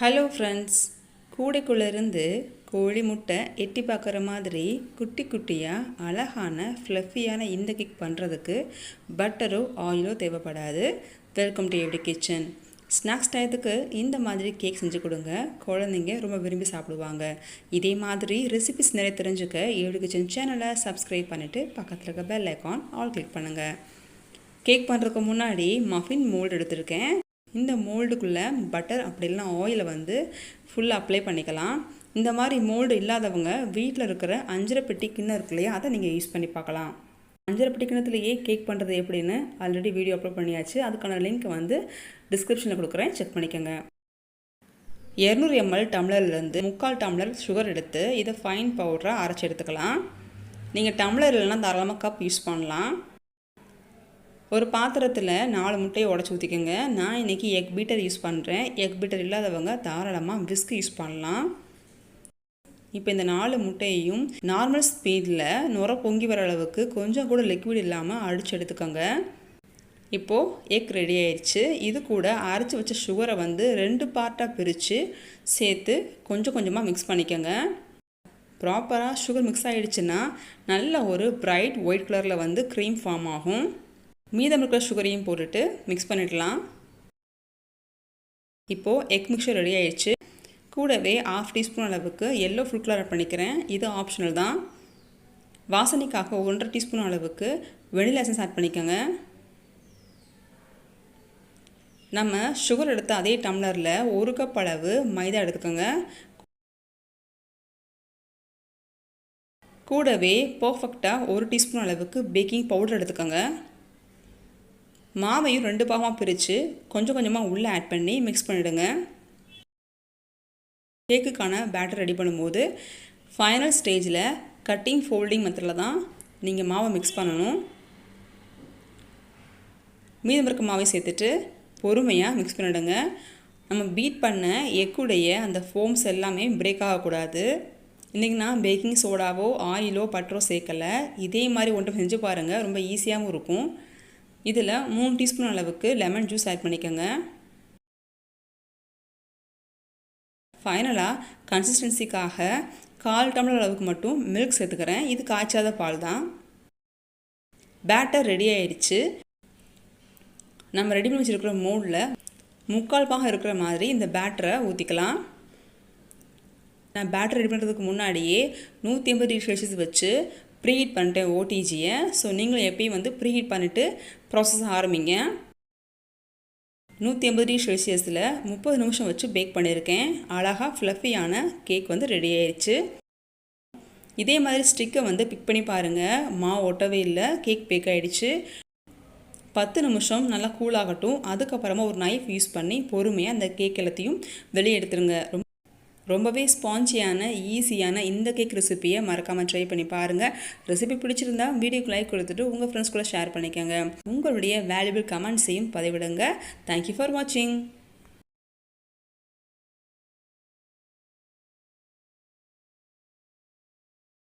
Hello friends, கூடைக்குள்ளேருந்து கோழி முட்டை எட்டி பார்க்குற மாதிரி குட்டி குட்டியாக அழகான ஃப்ளஃபியான இந்த கேக் பண்ணுறதுக்கு பட்டரோ ஆயிலோ தேவைப்படாது. Welcome to every kitchen. Snacks டயத்துக்கு இந்த மாதிரி கேக் செஞ்சு கொடுங்க, குழந்தைங்க ரொம்ப விரும்பி சாப்பிடுவாங்க. இதே மாதிரி ரெசிபிஸ் நிறைய தெரிஞ்சுக்க எவ்ரி கிச்சன் சேனலை சப்ஸ்கிரைப் பண்ணிவிட்டு பக்கத்தில் இருக்க பெல் ஐக்கான் ஆல் கிளிக் பண்ணுங்கள். கேக் பண்ணுறதுக்கு முன்னாடி மஃபின் மோல்டு எடுத்திருக்கேன். இந்த மோல்டுக்குள்ளே பட்டர் அப்படி இல்லைனா ஆயிலை ஃபுல்லாக அப்ளை பண்ணிக்கலாம். இந்த மாதிரி மோல்டு இல்லாதவங்க வீட்டில் இருக்கிற அஞ்சரை பெட்டி கிண்ணம் இருக்கு இல்லையா, அதை நீங்கள் யூஸ் பண்ணி பார்க்கலாம். அஞ்சரை பெட்டி கிண்ணத்துலேயே கேக் பண்ணுறது எப்படின்னு ஆல்ரெடி வீடியோ அப்லோட் பண்ணியாச்சு. அதுக்கான லிங்க் டிஸ்கிரிப்ஷனில் கொடுக்குறேன், செக் பண்ணிக்கோங்க. 200 ml டம்ளர்லேருந்து 3/4 டம்ளர் சுகர் எடுத்து இதை ஃபைன் பவுடராக அரைச்சி எடுத்துக்கலாம். நீங்கள் டம்ளர் இல்லைனா தாராளமாக கப் யூஸ் பண்ணலாம். ஒரு பாத்திரத்தில் 4 முட்டையை உடச்சி ஊற்றிக்கோங்க. நான் இன்றைக்கி எக் பீட்டர் யூஸ் பண்ணுறேன். எக் பீட்டர் இல்லாதவங்க தாராளமாக விஸ்க் யூஸ் பண்ணலாம். இப்போ இந்த 4 முட்டையையும் நார்மல் ஸ்பீடில் நுர பொங்கி வர அளவுக்கு கொஞ்சம் கூட லிக்விட் இல்லாமல் அடித்து எடுத்துக்கோங்க. இப்போது எக் ரெடி ஆயிடுச்சு. இது கூட அரைச்சி வச்ச சுகரை 2 பார்ட்டாக பிரித்து சேர்த்து கொஞ்சம் கொஞ்சமாக மிக்ஸ் பண்ணிக்கோங்க. ப்ராப்பராக சுகர் மிக்ஸ் ஆகிடுச்சுன்னா நல்ல ஒரு பிரைட் ஒயிட் கலரில் க்ரீம் ஃபார்ம் ஆகும். மீதம் இருக்கிற சுகரையும் போட்டுட்டு மிக்ஸ் பண்ணிடலாம். இப்போது எக் மிக்சர் ரெடி ஆயிடுச்சு. கூடவே 1/2 டீஸ்பூன் அளவுக்கு எல்லோ ஃபுட் கலர் ஆட் பண்ணிக்கிறேன். இது ஆப்ஷனல் தான். வாசனைக்காக 1/2 டீஸ்பூன் அளவுக்கு வெனிலா எசன்ஸ் ஆட் பண்ணிக்கோங்க. நம்ம சுகர் எடுத்த அதே டம்ளரில் 1 கப் அளவு மைதா எடுத்துக்கோங்க. கூடவே பர்ஃபெக்டாக 1 டீஸ்பூன் அளவுக்கு பேக்கிங் பவுடர் எடுத்துக்கோங்க. மாவையும் 2 பாகமாக பிரித்து கொஞ்சம் கொஞ்சமாக உள்ளே ஆட் பண்ணி மிக்ஸ் பண்ணிவிடுங்க. கேக்குக்கான பேட்டர் ரெடி பண்ணும்போது ஃபைனல் ஸ்டேஜில் கட்டிங் ஃபோல்டிங் மெத்தடில் தான் நீங்கள் மாவை மிக்ஸ் பண்ணணும். மீதம் இருக்க மாவை சேர்த்துட்டு பொறுமையாக மிக்ஸ் பண்ணிவிடுங்க. நம்ம பீட் பண்ண எக்குடைய அந்த ஃபோம்ஸ் எல்லாமே பிரேக் ஆகக்கூடாது. இன்றைக்கி நான் பேக்கிங் சோடாவோ ஆயிலோ பட்டரோ சேர்க்கலை. இதே மாதிரி ஒன்று செஞ்சு பாருங்கள், ரொம்ப ஈஸியாகவும் இருக்கும். இதில் 3 டீஸ்பூன் அளவுக்கு லெமன் ஜூஸ் ஆட் பண்ணிக்கோங்க. ஃபைனலாக கன்சிஸ்டன்சிக்காக 1/4 டம்ளர் அளவுக்கு மட்டும் மில்க் சேர்த்துக்கிறேன். இது காய்ச்சாத பால் தான். பேட்டர் ரெடி ஆயிடுச்சு. நம்ம ரெடி பண்ணி வச்சுருக்கிற மோல்டில் 3/4 பாகம் இருக்கிற மாதிரி இந்த பேட்டரை ஊற்றிக்கலாம். நான் பேட்டர் ரெடி பண்ணுறதுக்கு முன்னாடியே 180 டிகிரி செல்சியஸ் வச்சு ப்ரீஹீட் பண்ணிட்டேன் ஓடிஜியை. ஸோ நீங்களும் எப்பயும் ப்ரீஹீட் பண்ணிவிட்டு ப்ராசஸ் ஆரம்பிங்க. 180 டிகிரி செல்சியஸில் 30 நிமிஷம் வச்சு பேக் பண்ணியிருக்கேன். அழகாக ஃப்ளஃபியான கேக் ரெடி ஆயிடுச்சு. இதே மாதிரி ஸ்டிக்கை பிக் பண்ணி பாருங்கள், மாவு ஒட்டவே இல்லை, கேக் பேக் ஆகிடுச்சு. 10 நிமிஷம் நல்லா கூலாகட்டும். அதுக்கப்புறமா ஒரு நைஃப் யூஸ் பண்ணி பொறுமையாக அந்த கேக் எல்லாத்தையும் வெளியே எடுத்துருங்க. ரொம்பவே ஸ்பாஞ்சியான ஈஸியான இந்த கேக் ரெசிப்பியை மறக்காமல் ட்ரை பண்ணி பாருங்கள். ரெசிபி பிடிச்சிருந்தா வீடியோக்கு லைக் கொடுத்துட்டு உங்கள் ஃப்ரெண்ட்ஸ் கூட ஷேர் பண்ணிக்கோங்க. உங்களுடைய வேல்யூபிள் கமெண்ட்ஸையும் பதிவிடுங்க. தேங்க்யூ ஃபார் வாட்சிங்.